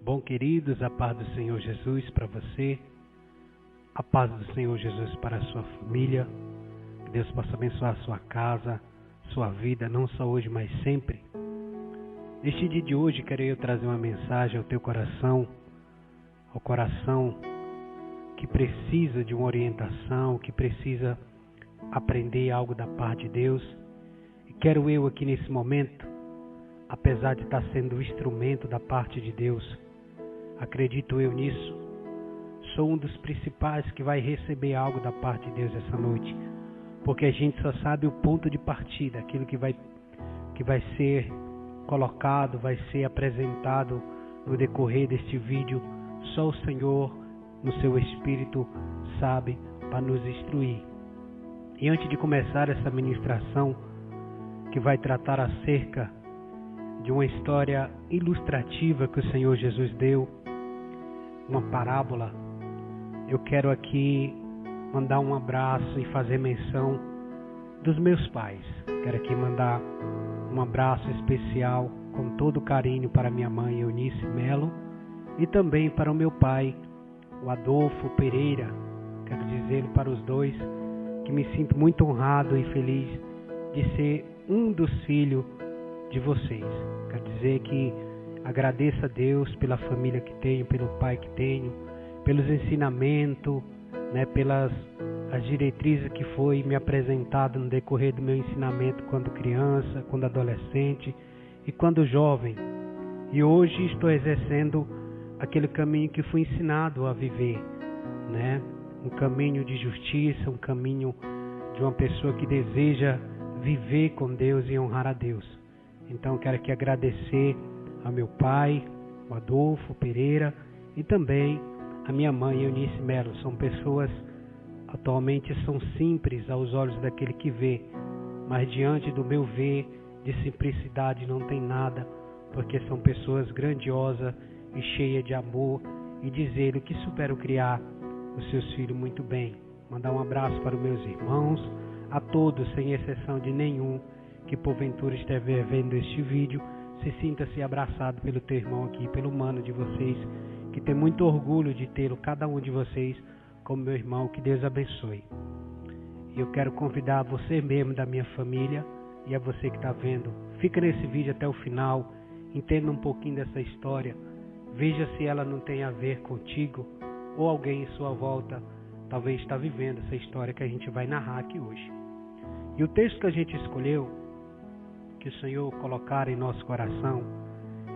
Bom, queridos, a paz do Senhor Jesus para você, a paz do Senhor Jesus para a sua família, que Deus possa abençoar a sua casa, sua vida, não só hoje, mas sempre. Neste dia de hoje, quero eu trazer uma mensagem ao teu coração, ao coração que precisa de uma orientação, que precisa aprender algo da parte de Deus. E quero eu aqui nesse momento, apesar de estar sendo o instrumento da parte de Deus, acredito eu nisso, sou um dos principais que vai receber algo da parte de Deus essa noite, porque a gente só sabe o ponto de partida, aquilo que vai ser colocado, vai ser apresentado no decorrer deste vídeo. Só o Senhor, no seu Espírito, sabe para nos instruir. E antes de começar essa ministração, que vai tratar acerca de uma história ilustrativa que o Senhor Jesus deu, uma parábola, eu quero aqui mandar um abraço e fazer menção dos meus pais. Quero aqui mandar um abraço especial com todo carinho para minha mãe Eunice Melo e também para o meu pai, o Adolfo Pereira. Quero dizer para os dois que me sinto muito honrado e feliz de ser um dos filhos de vocês. Quero dizer que agradeço a Deus pela família que tenho, pelo pai que tenho, pelos ensinamentos, pelas as diretrizes que foi me apresentado no decorrer do meu ensinamento quando criança, quando adolescente e quando jovem. E hoje estou exercendo aquele caminho que fui ensinado a viver, um caminho de justiça, um caminho de uma pessoa que deseja viver com Deus e honrar a Deus. Então quero aqui agradecer a meu pai, o Adolfo Pereira, e também a minha mãe Eunice Melo. São pessoas atualmente são simples aos olhos daquele que vê, mas diante do meu ver de simplicidade não tem nada, porque são pessoas grandiosas e cheias de amor e de zelo que superam criar os seus filhos muito bem. Mandar um abraço para os meus irmãos, a todos sem exceção de nenhum que porventura estiver vendo este vídeo, se sinta-se abraçado pelo teu irmão aqui, pelo mano de vocês, que tem muito orgulho de tê-lo, cada um de vocês, como meu irmão. Que Deus abençoe. E eu quero convidar você mesmo da minha família e a você que está vendo, fica nesse vídeo até o final, entenda um pouquinho dessa história, veja se ela não tem a ver contigo ou alguém em sua volta talvez está vivendo essa história que a gente vai narrar aqui hoje. E o texto que a gente escolheu, que o Senhor colocar em nosso coração,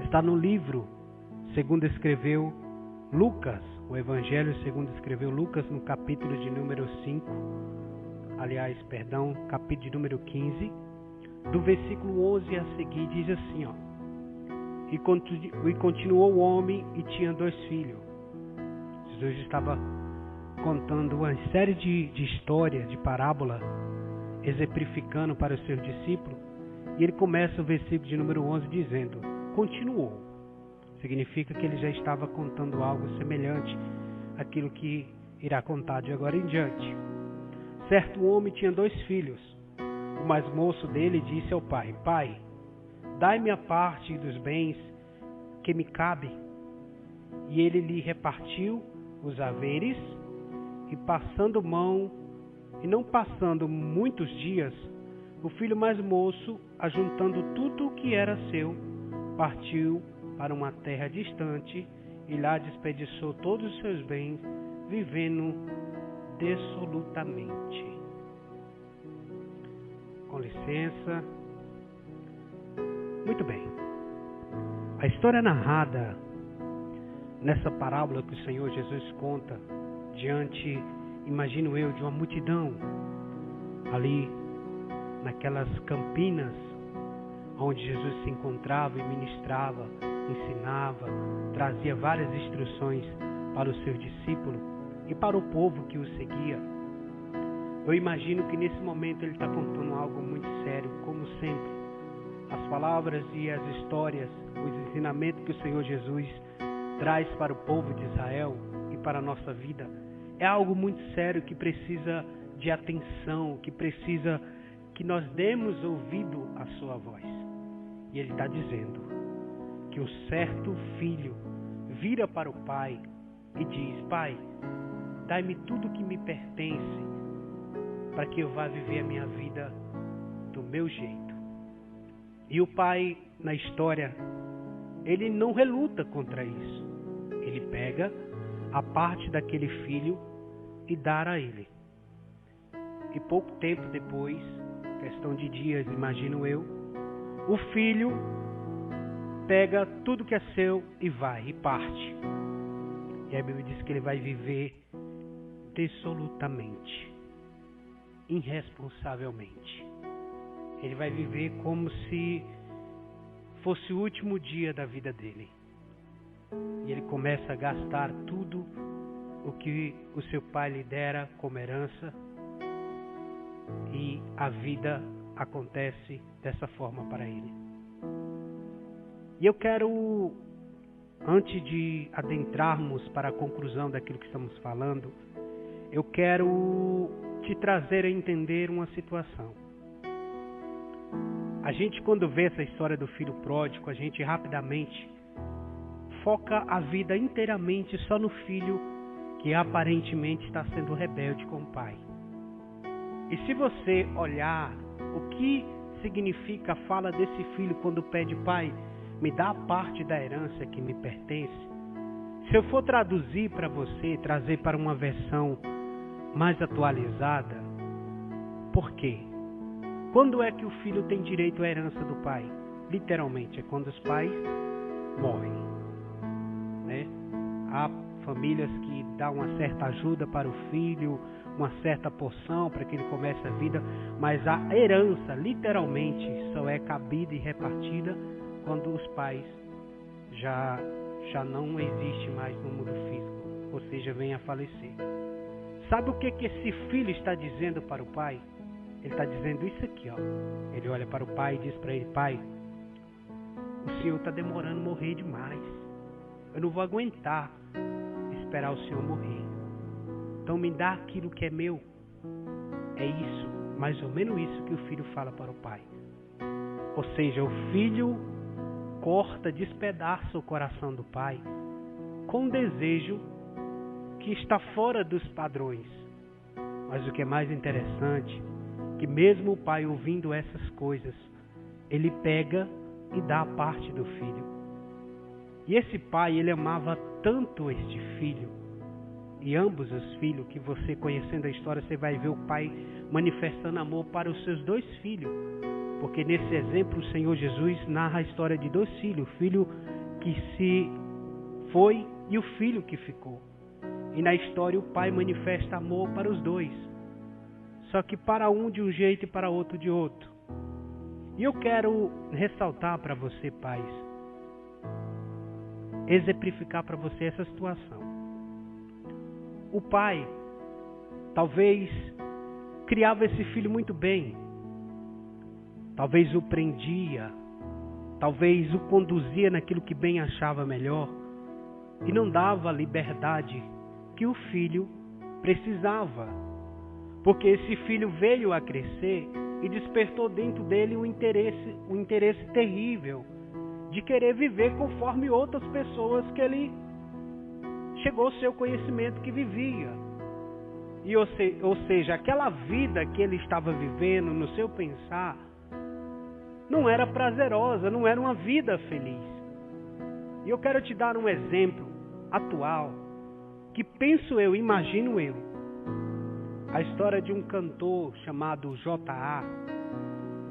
está no livro segundo escreveu Lucas, o Evangelho segundo escreveu Lucas, no capítulo de número 5, capítulo de número 15, do versículo 11 a seguir, diz assim, E continuou o homem e tinha 2 filhos. Jesus estava contando uma série de histórias, de parábola, exemplificando para os seus discípulos. E ele começa o versículo de número 11 dizendo, continuou. Significa que ele já estava contando algo semelhante àquilo que irá contar de agora em diante. Certo homem tinha 2 filhos. O mais moço dele disse ao pai, Pai, dai-me a parte dos bens que me cabe. E ele lhe repartiu os haveres, e não passando muitos dias, o filho mais moço, ajuntando tudo o que era seu, partiu para uma terra distante e lá desperdiçou todos os seus bens, vivendo dissolutamente. Com licença. Muito bem. A história narrada nessa parábola que o Senhor Jesus conta diante, imagino eu, de uma multidão ali naquelas campinas onde Jesus se encontrava e ministrava, ensinava, trazia várias instruções para os seus discípulos e para o povo que o seguia. Eu imagino que nesse momento ele está contando algo muito sério, como sempre. As palavras e as histórias, os ensinamentos que o Senhor Jesus traz para o povo de Israel e para a nossa vida, é algo muito sério que precisa de atenção, que precisa que nós demos ouvido à sua voz. E ele está dizendo que o certo filho vira para o pai e diz: Pai, dai-me tudo que me pertence para que eu vá viver a minha vida do meu jeito. E o pai, na história, ele não reluta contra isso. Ele pega a parte daquele filho e dá a ele. E pouco tempo depois, questão de dias, imagino eu, o filho pega tudo que é seu e vai, e parte. E a Bíblia diz que ele vai viver dissolutamente, irresponsavelmente. Ele vai viver como se fosse o último dia da vida dele. E ele começa a gastar tudo o que o seu pai lhe dera como herança. E a vida acontece dessa forma para ele. E eu quero, antes de adentrarmos para a conclusão daquilo que estamos falando, eu quero te trazer a entender uma situação. A gente, quando vê essa história do filho pródigo, a gente rapidamente foca a vida inteiramente só no filho que aparentemente está sendo rebelde com o pai. E se você olhar o que significa a fala desse filho quando pede: Pai, me dá a parte da herança que me pertence. Se eu for traduzir para você, trazer para uma versão mais atualizada, por quê? Quando é que o filho tem direito à herança do pai? Literalmente, é quando os pais morrem, né? Há famílias que dão uma certa ajuda para o filho, uma certa porção para que ele comece a vida, mas a herança, literalmente, só é cabida e repartida quando os pais já não existem mais no mundo físico, ou seja, vêm a falecer. Sabe o que esse filho está dizendo para o pai? Ele está dizendo isso aqui, ó. Ele olha para o pai e diz para ele: Pai, o senhor está demorando a morrer demais. Eu não vou aguentar esperar o senhor morrer. Então me dá aquilo que é meu. É isso, mais ou menos isso que o filho fala para o pai. Ou seja, o filho corta, despedaça o coração do pai com um desejo que está fora dos padrões. Mas o que é mais interessante, que mesmo o pai ouvindo essas coisas, ele pega e dá a parte do filho. E esse pai, ele amava tanto este filho, e ambos os filhos, que você, conhecendo a história, você vai ver o pai manifestando amor para os seus dois filhos. Porque nesse exemplo o Senhor Jesus narra a história de dois filhos, o filho que se foi e o filho que ficou. E na história o pai manifesta amor para os dois. Só que para um de um jeito e para outro de outro. E eu quero ressaltar para você, pais, exemplificar para você essa situação. O pai talvez criava esse filho muito bem. Talvez o prendia, talvez o conduzia naquilo que bem achava melhor e não dava a liberdade que o filho precisava. Porque esse filho veio a crescer e despertou dentro dele um interesse terrível de querer viver conforme outras pessoas que ele chegou ao seu conhecimento que vivia. E ou seja, aquela vida que ele estava vivendo no seu pensar não era prazerosa, não era uma vida feliz. E eu quero te dar um exemplo atual, que penso eu, imagino eu, a história de um cantor chamado J.A.,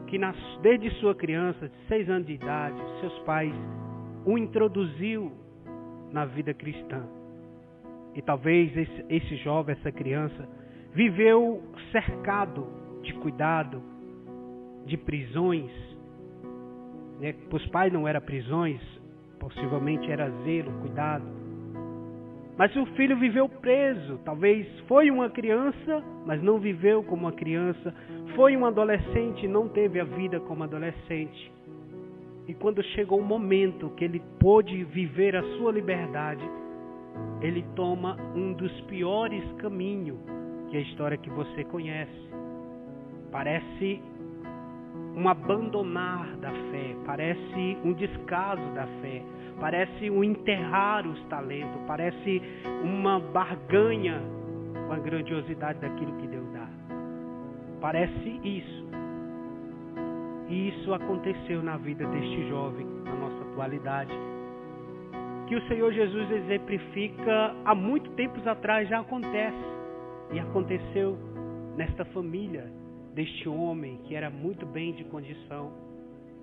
que desde sua criança, de 6 anos de idade, seus pais o introduziu na vida cristã. E talvez esse jovem, essa criança, viveu cercado de cuidado, de prisões. Para os pais não eram prisões, possivelmente era zelo, cuidado. Mas o filho viveu preso, talvez foi uma criança, mas não viveu como uma criança. Foi um adolescente, não teve a vida como adolescente. E quando chegou o momento que ele pôde viver a sua liberdade, ele toma um dos piores caminhos, que é a história que você conhece. Parece um abandonar da fé, parece um descaso da fé, parece um enterrar os talentos, parece uma barganha com a grandiosidade daquilo que Deus dá. Parece isso. E isso aconteceu na vida deste jovem, na nossa atualidade. Que o Senhor Jesus exemplifica há muito tempos atrás, já acontece. E aconteceu nesta família deste homem que era muito bem de condição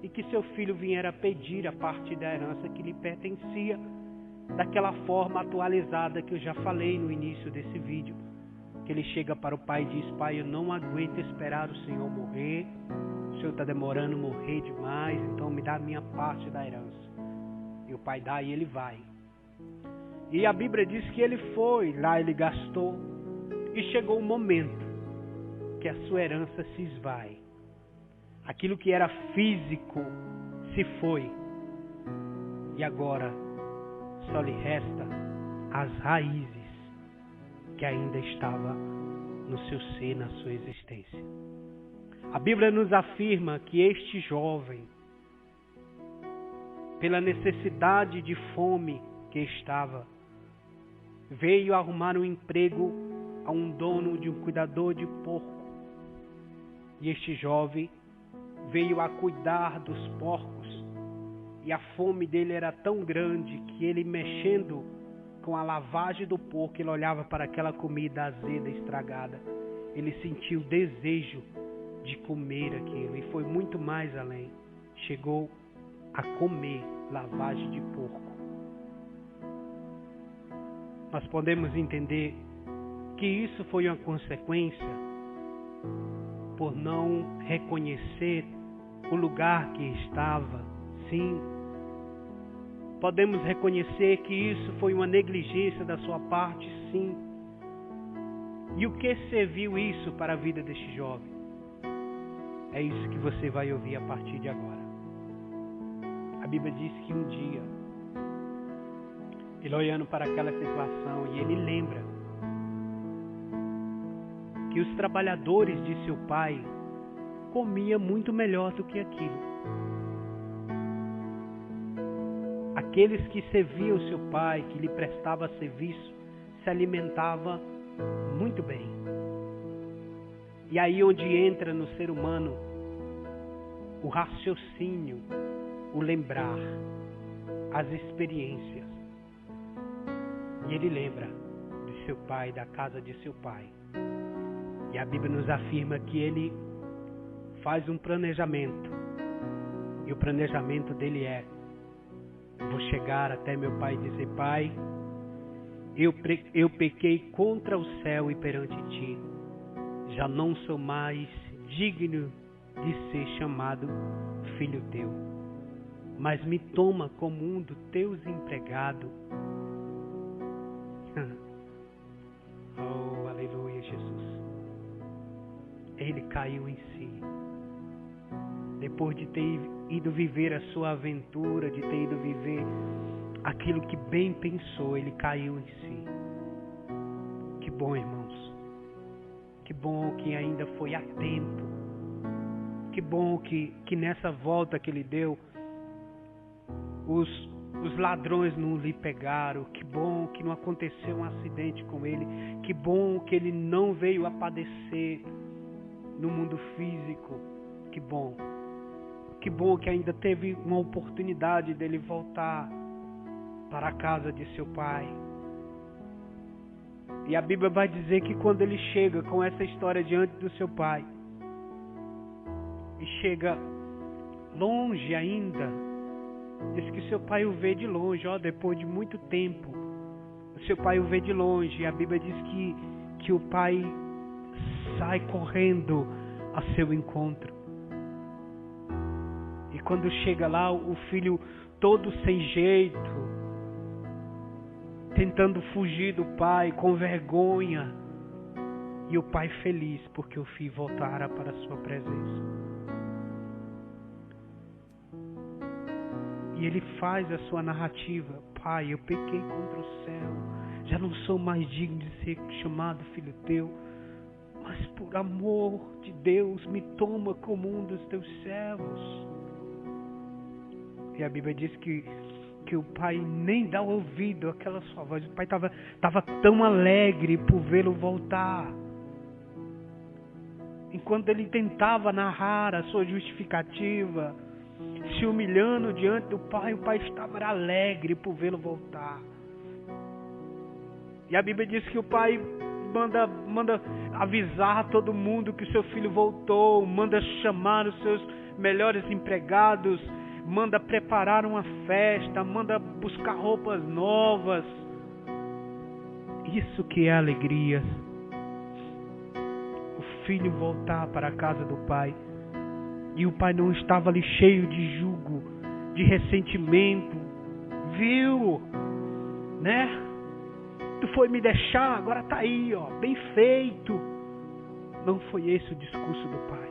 e que seu filho viera pedir a parte da herança que lhe pertencia, daquela forma atualizada que eu já falei no início desse vídeo. Que ele chega para o pai e diz: pai, eu não aguento esperar o Senhor morrer, o Senhor está demorando a morrer demais, então me dá a minha parte da herança. E o pai dá e ele vai. E a Bíblia diz que ele foi, lá ele gastou, e chegou um momento que a sua herança se esvai. Aquilo que era físico se foi. E agora só lhe resta as raízes que ainda estava no seu ser, na sua existência. A Bíblia nos afirma que este jovem, pela necessidade de fome que estava, veio arrumar um emprego a um dono de um cuidador de porco. E este jovem veio a cuidar dos porcos. E a fome dele era tão grande que ele, mexendo com a lavagem do porco, ele olhava para aquela comida azeda, estragada. Ele sentiu o desejo de comer aquilo e foi muito mais além. Chegou a comer lavagem de porco. Nós podemos entender que isso foi uma consequência por não reconhecer o lugar que estava. Sim, podemos reconhecer que isso foi uma negligência da sua parte, sim. E o que serviu isso para a vida deste jovem? É isso que você vai ouvir a partir de agora. A Bíblia diz que um dia, ele olhando para aquela situação, e ele lembra que os trabalhadores de seu pai comiam muito melhor do que aquilo. Aqueles que serviam seu pai, que lhe prestava serviço, se alimentavam muito bem. E aí onde entra no ser humano o raciocínio, o lembrar, as experiências. E ele lembra de seu pai, da casa de seu pai. E a Bíblia nos afirma que ele faz um planejamento. E o planejamento dele é: vou chegar até meu pai e dizer: pai, eu pequei contra o céu e perante ti. Já não sou mais digno de ser chamado filho teu. Mas me toma como um dos teus empregados. Oh, aleluia, Jesus. Ele caiu em si. Depois de ter ido viver a sua aventura, de ter ido viver aquilo que bem pensou, ele caiu em si. Que bom, irmãos. Que bom que ainda foi a tempo. Que bom que nessa volta que ele deu, os ladrões não lhe pegaram. Que bom que não aconteceu um acidente com ele. Que bom que ele não veio a padecer no mundo físico. Que bom. Que bom que ainda teve uma oportunidade dele voltar para a casa de seu pai. E a Bíblia vai dizer que quando ele chega com essa história diante do seu pai, e chega longe ainda, diz que seu pai o vê de longe, depois de muito tempo, o seu pai o vê de longe, e a Bíblia diz que o pai sai correndo a seu encontro. E quando chega lá, o filho todo sem jeito, tentando fugir do pai, com vergonha, e o pai feliz porque o filho voltara para a sua presença. E ele faz a sua narrativa: pai, eu pequei contra o céu, já não sou mais digno de ser chamado filho teu, mas por amor de Deus, me toma como um dos teus servos. E a Bíblia diz que que o pai nem dá ouvido àquela sua voz. O pai estava tão alegre por vê-lo voltar. Enquanto ele tentava narrar a sua justificativa, se humilhando diante do pai, o pai estava alegre por vê-lo voltar. E a Bíblia diz que o pai manda avisar todo mundo que o seu filho voltou, manda chamar os seus melhores empregados, manda preparar uma festa, manda buscar roupas novas. Isso que é alegria. O filho voltar para a casa do pai. E o pai não estava ali cheio de jugo, de ressentimento. Viu? Né? Tu foi me deixar, agora tá aí, ó, bem feito. Não foi esse o discurso do pai.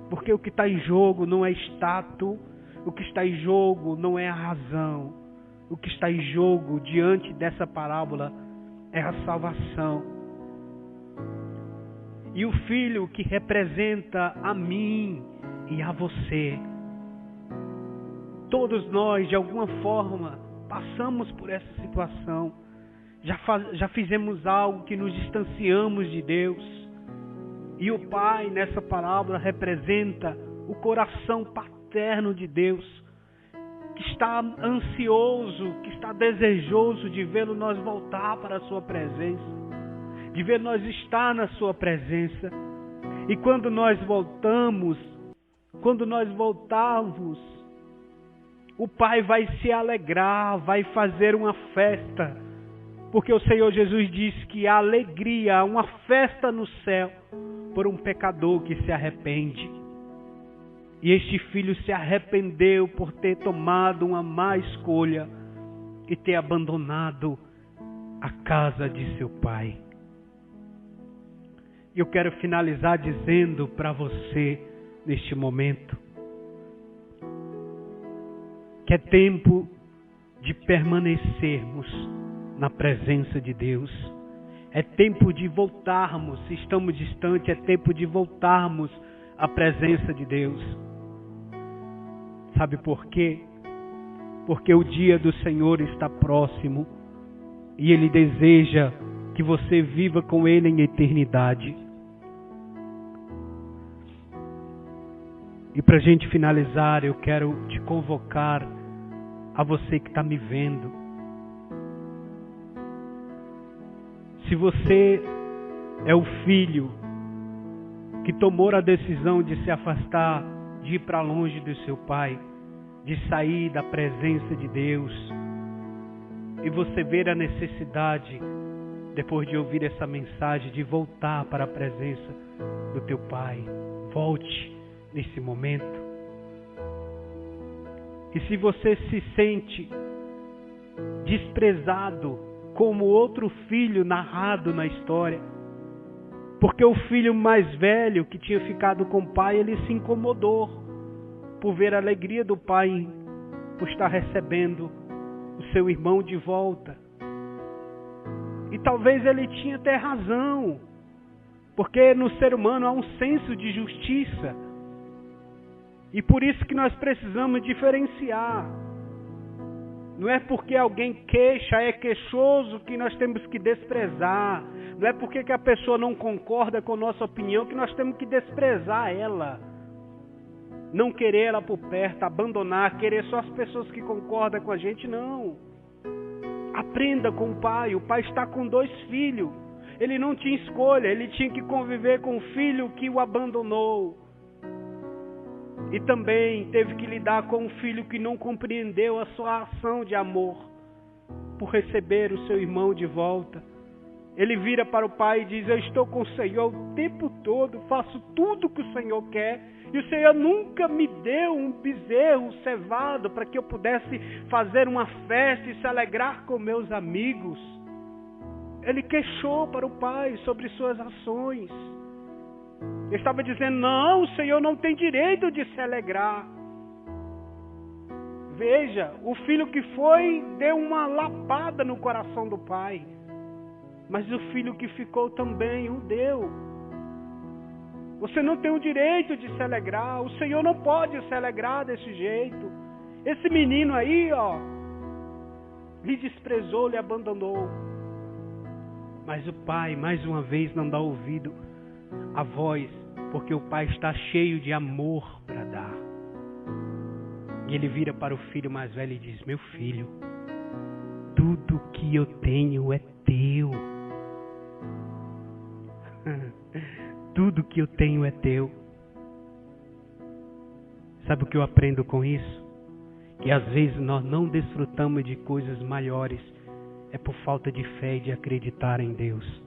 Porque o que está em jogo não é status, o que está em jogo não é a razão. O que está em jogo diante dessa parábola é a salvação. E o filho que representa a mim e a você. Todos nós, de alguma forma, passamos por essa situação. Já fizemos algo que nos distanciamos de Deus. E o pai, nessa parábola, representa o coração paterno de Deus, que está ansioso, que está desejoso de vê-lo nós voltar para a sua presença, de ver nós estar na sua presença. E quando nós voltarmos, o pai vai se alegrar, vai fazer uma festa, porque o Senhor Jesus disse que a alegria, uma festa no céu, por um pecador que se arrepende. E este filho se arrependeu por ter tomado uma má escolha e ter abandonado a casa de seu pai. E eu quero finalizar dizendo para você, neste momento, que é tempo de permanecermos na presença de Deus. É tempo de voltarmos, se estamos distantes, é tempo de voltarmos à presença de Deus. Sabe por quê? Porque o dia do Senhor está próximo e Ele deseja que você viva com Ele em eternidade. E para a gente finalizar, eu quero te convocar, a você que está me vendo. Se você é o filho que tomou a decisão de se afastar, de ir para longe do seu pai, de sair da presença de Deus, e você ver a necessidade, depois de ouvir essa mensagem, de voltar para a presença do teu pai, volte nesse momento. E se você se sente desprezado, como outro filho narrado na história, porque o filho mais velho que tinha ficado com o pai, ele se incomodou por ver a alegria do pai por estar recebendo o seu irmão de volta. E talvez ele tinha até razão, porque no ser humano há um senso de justiça, e por isso que nós precisamos diferenciar. Não é porque alguém é queixoso que nós temos que desprezar. Não é porque que a pessoa não concorda com a nossa opinião que nós temos que desprezar ela. Não querer ela por perto, abandonar, querer só as pessoas que concordam com a gente, não. Aprenda com o pai. O pai está com 2 filhos. Ele não tinha escolha, ele tinha que conviver com o filho que o abandonou. E também teve que lidar com um filho que não compreendeu a sua ação de amor por receber o seu irmão de volta. Ele vira para o pai e diz: eu estou com o Senhor o tempo todo, faço tudo o que o Senhor quer, e o Senhor nunca me deu um bezerro cevado para que eu pudesse fazer uma festa e se alegrar com meus amigos. Ele queixou para o pai sobre suas ações. Ele estava dizendo: não, o Senhor não tem direito de se alegrar. Veja, o filho que foi deu uma lapada no coração do pai, mas o filho que ficou também o deu. Você não tem o direito de se alegrar. O Senhor não pode se alegrar desse jeito. Esse menino aí, lhe desprezou, lhe abandonou. Mas o pai, mais uma vez, não dá ouvido à voz, porque o pai está cheio de amor para dar. E ele vira para o filho mais velho e diz: meu filho, tudo que eu tenho é teu. Tudo que eu tenho é teu. Sabe o que eu aprendo com isso? Que às vezes nós não desfrutamos de coisas maiores, é por falta de fé e de acreditar em Deus.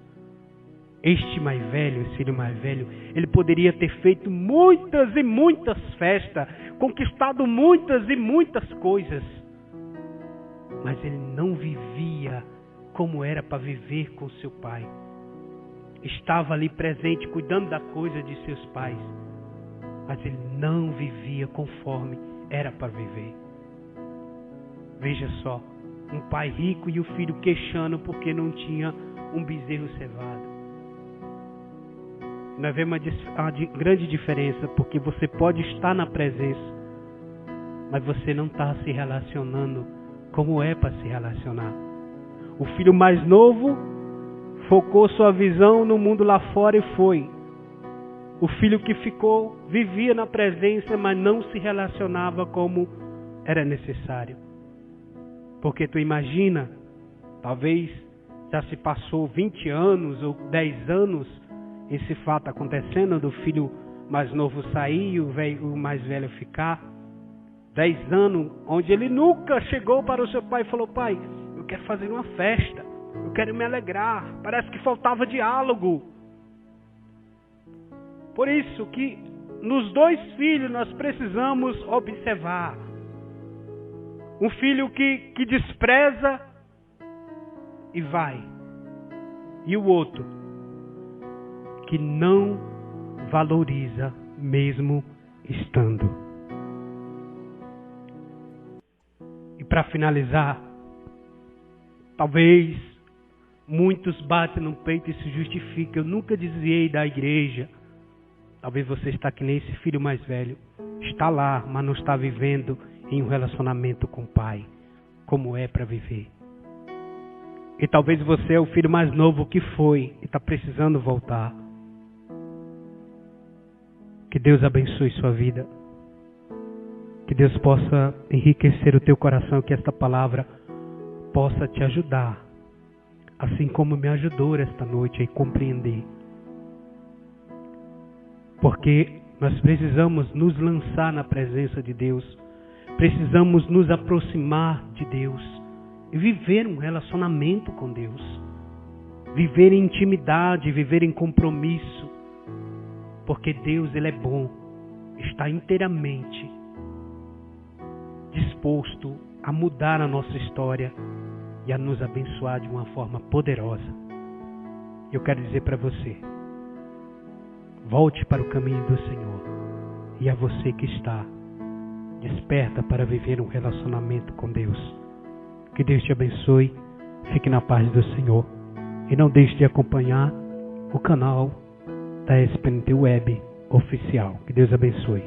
Este mais velho, esse filho mais velho, ele poderia ter feito muitas e muitas festas, conquistado muitas e muitas coisas, mas ele não vivia como era para viver com seu pai. Estava ali presente, cuidando da coisa de seus pais, mas ele não vivia conforme era para viver. Veja só, um pai rico e o filho queixando porque não tinha um bezerro cevado. Nós vemos uma grande diferença, porque você pode estar na presença, mas você não está se relacionando como é para se relacionar. O filho mais novo focou sua visão no mundo lá fora e foi. O filho que ficou, vivia na presença, mas não se relacionava como era necessário. Porque tu imagina, talvez já se passou 20 anos ou 10 anos esse fato acontecendo, do filho mais novo sair e o mais velho ficar. 10 anos, onde ele nunca chegou para o seu pai e falou: pai, eu quero fazer uma festa, eu quero me alegrar. Parece que faltava diálogo. Por isso que nos dois filhos nós precisamos observar. Um filho que despreza e vai. E o outro que não valoriza mesmo estando. E para finalizar, talvez muitos batem no peito e se justificam: eu nunca desviei da igreja. Talvez você está que nem esse filho mais velho. Está lá, mas não está vivendo em um relacionamento com o pai, como é para viver. E talvez você é o filho mais novo que foi e está precisando voltar. Que Deus abençoe sua vida. Que Deus possa enriquecer o teu coração, que esta palavra possa te ajudar, assim como me ajudou esta noite a compreender. Porque nós precisamos nos lançar na presença de Deus, precisamos nos aproximar de Deus e viver um relacionamento com Deus, viver em intimidade, viver em compromisso, porque Deus, Ele é bom, está inteiramente disposto a mudar a nossa história e a nos abençoar de uma forma poderosa. Eu quero dizer para você: volte para o caminho do Senhor. E a você que está, desperta para viver um relacionamento com Deus. Que Deus te abençoe. Fique na paz do Senhor. E não deixe de acompanhar o canal da SPNT Web Oficial. Que Deus abençoe.